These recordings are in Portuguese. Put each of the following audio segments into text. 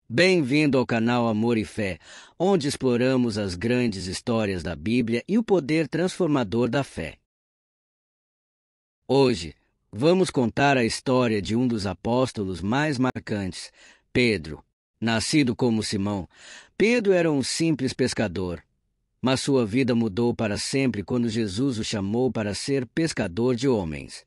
Bem-vindo ao canal Amor e Fé, onde exploramos as grandes histórias da Bíblia e o poder transformador da fé. Hoje, vamos contar a história de um dos apóstolos mais marcantes, Pedro. Nascido como Simão, Pedro era um simples pescador, mas sua vida mudou para sempre quando Jesus o chamou para ser pescador de homens.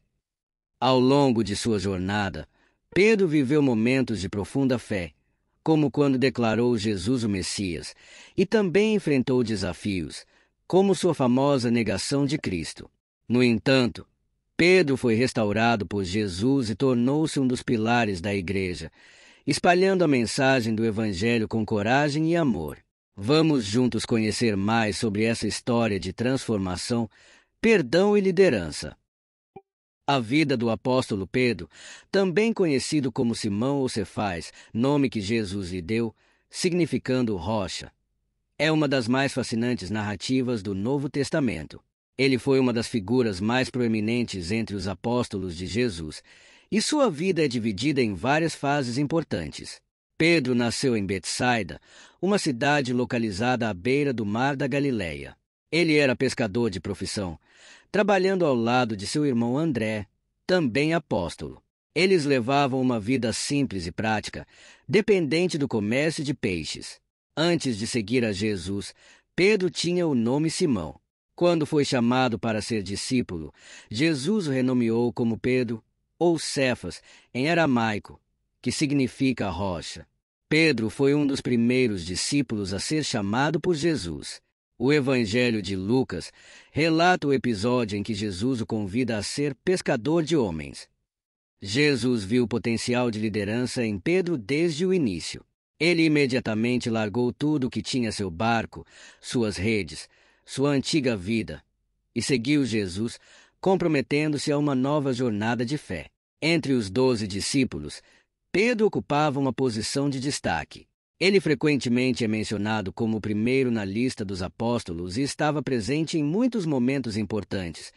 Ao longo de sua jornada, Pedro viveu momentos de profunda fé, como quando declarou Jesus o Messias, e também enfrentou desafios, como sua famosa negação de Cristo. No entanto, Pedro foi restaurado por Jesus e tornou-se um dos pilares da Igreja, espalhando a mensagem do Evangelho com coragem e amor. Vamos juntos conhecer mais sobre essa história de transformação, perdão e liderança. A vida do apóstolo Pedro, também conhecido como Simão ou Cefás, nome que Jesus lhe deu, significando rocha, é uma das mais fascinantes narrativas do Novo Testamento. Ele foi uma das figuras mais proeminentes entre os apóstolos de Jesus, e sua vida é dividida em várias fases importantes. Pedro nasceu em Betsaida, uma cidade localizada à beira do mar da Galileia. Ele era pescador de profissão, trabalhando ao lado de seu irmão André, também apóstolo. Eles levavam uma vida simples e prática, dependente do comércio de peixes. Antes de seguir a Jesus, Pedro tinha o nome Simão. Quando foi chamado para ser discípulo, Jesus o renomeou como Pedro, ou Cefas, em aramaico, que significa rocha. Pedro foi um dos primeiros discípulos a ser chamado por Jesus. O Evangelho de Lucas relata o episódio em que Jesus o convida a ser pescador de homens. Jesus viu o potencial de liderança em Pedro desde o início. Ele imediatamente largou tudo o que tinha seu barco, suas redes, sua antiga vida, e seguiu Jesus, comprometendo-se a uma nova jornada de fé. Entre os 12 discípulos, Pedro ocupava uma posição de destaque. Ele frequentemente é mencionado como o primeiro na lista dos apóstolos e estava presente em muitos momentos importantes,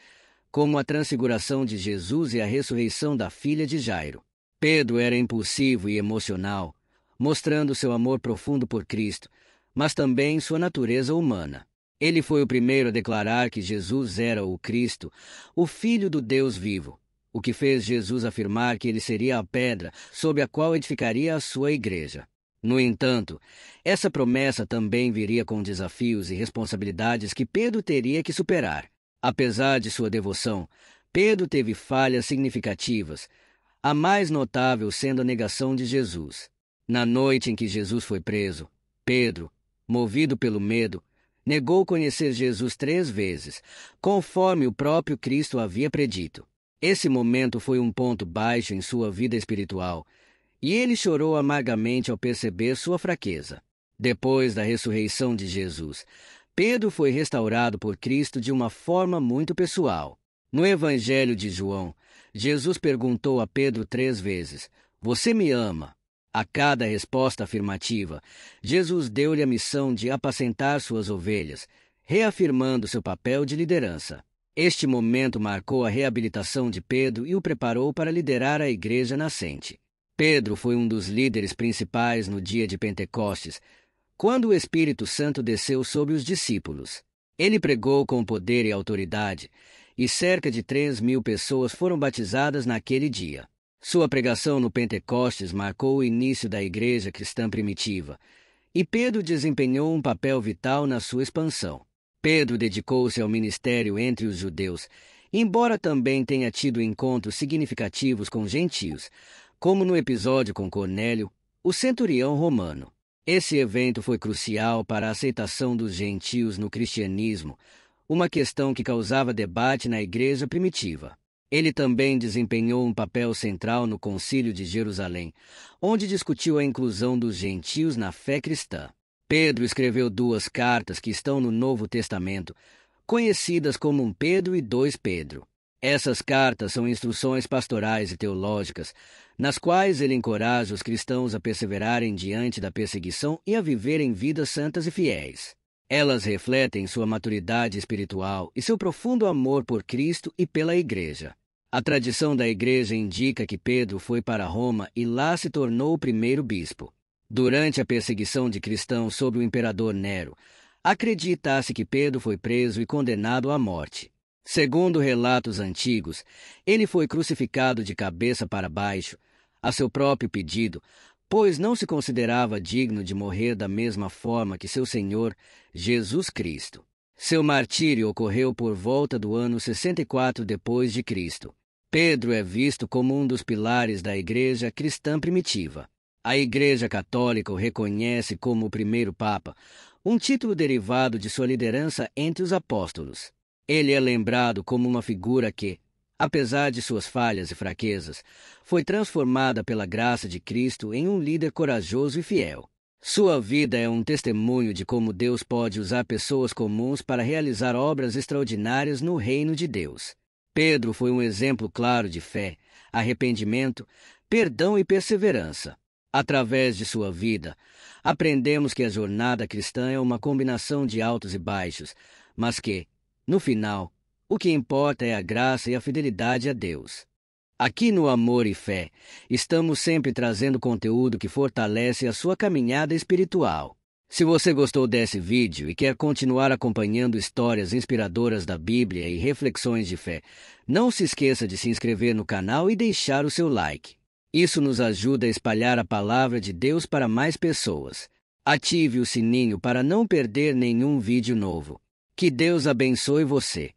como a transfiguração de Jesus e a ressurreição da filha de Jairo. Pedro era impulsivo e emocional, mostrando seu amor profundo por Cristo, mas também sua natureza humana. Ele foi o primeiro a declarar que Jesus era o Cristo, o Filho do Deus vivo, o que fez Jesus afirmar que ele seria a pedra sobre a qual edificaria a sua igreja. No entanto, essa promessa também viria com desafios e responsabilidades que Pedro teria que superar. Apesar de sua devoção, Pedro teve falhas significativas, a mais notável sendo a negação de Jesus. Na noite em que Jesus foi preso, Pedro, movido pelo medo, negou conhecer Jesus 3 vezes, conforme o próprio Cristo havia predito. Esse momento foi um ponto baixo em sua vida espiritual, e ele chorou amargamente ao perceber sua fraqueza. Depois da ressurreição de Jesus, Pedro foi restaurado por Cristo de uma forma muito pessoal. No Evangelho de João, Jesus perguntou a Pedro 3 vezes: "Você me ama?" A cada resposta afirmativa, Jesus deu-lhe a missão de apacentar suas ovelhas, reafirmando seu papel de liderança. Este momento marcou a reabilitação de Pedro e o preparou para liderar a igreja nascente. Pedro foi um dos líderes principais no dia de Pentecostes, quando o Espírito Santo desceu sobre os discípulos. Ele pregou com poder e autoridade, e cerca de 3.000 pessoas foram batizadas naquele dia. Sua pregação no Pentecostes marcou o início da igreja cristã primitiva, e Pedro desempenhou um papel vital na sua expansão. Pedro dedicou-se ao ministério entre os judeus, embora também tenha tido encontros significativos com gentios, como no episódio com Cornélio, o centurião romano. Esse evento foi crucial para a aceitação dos gentios no cristianismo, uma questão que causava debate na igreja primitiva. Ele também desempenhou um papel central no Concílio de Jerusalém, onde discutiu a inclusão dos gentios na fé cristã. Pedro escreveu 2 cartas que estão no Novo Testamento, conhecidas como 1 Pedro e 2 Pedro. Essas cartas são instruções pastorais e teológicas, nas quais ele encoraja os cristãos a perseverarem diante da perseguição e a viverem vidas santas e fiéis. Elas refletem sua maturidade espiritual e seu profundo amor por Cristo e pela Igreja. A tradição da Igreja indica que Pedro foi para Roma e lá se tornou o primeiro bispo. Durante a perseguição de cristãos sob o imperador Nero, acredita-se que Pedro foi preso e condenado à morte. Segundo relatos antigos, ele foi crucificado de cabeça para baixo, a seu próprio pedido, pois não se considerava digno de morrer da mesma forma que seu Senhor, Jesus Cristo. Seu martírio ocorreu por volta do ano 64 depois de Cristo. Pedro é visto como um dos pilares da Igreja cristã primitiva. A Igreja Católica o reconhece como o primeiro Papa, um título derivado de sua liderança entre os apóstolos. Ele é lembrado como uma figura que, apesar de suas falhas e fraquezas, foi transformada pela graça de Cristo em um líder corajoso e fiel. Sua vida é um testemunho de como Deus pode usar pessoas comuns para realizar obras extraordinárias no reino de Deus. Pedro foi um exemplo claro de fé, arrependimento, perdão e perseverança. Através de sua vida, aprendemos que a jornada cristã é uma combinação de altos e baixos, mas que, no final, o que importa é a graça e a fidelidade a Deus. Aqui no Amor e Fé, estamos sempre trazendo conteúdo que fortalece a sua caminhada espiritual. Se você gostou desse vídeo e quer continuar acompanhando histórias inspiradoras da Bíblia e reflexões de fé, não se esqueça de se inscrever no canal e deixar o seu like. Isso nos ajuda a espalhar a palavra de Deus para mais pessoas. Ative o sininho para não perder nenhum vídeo novo. Que Deus abençoe você.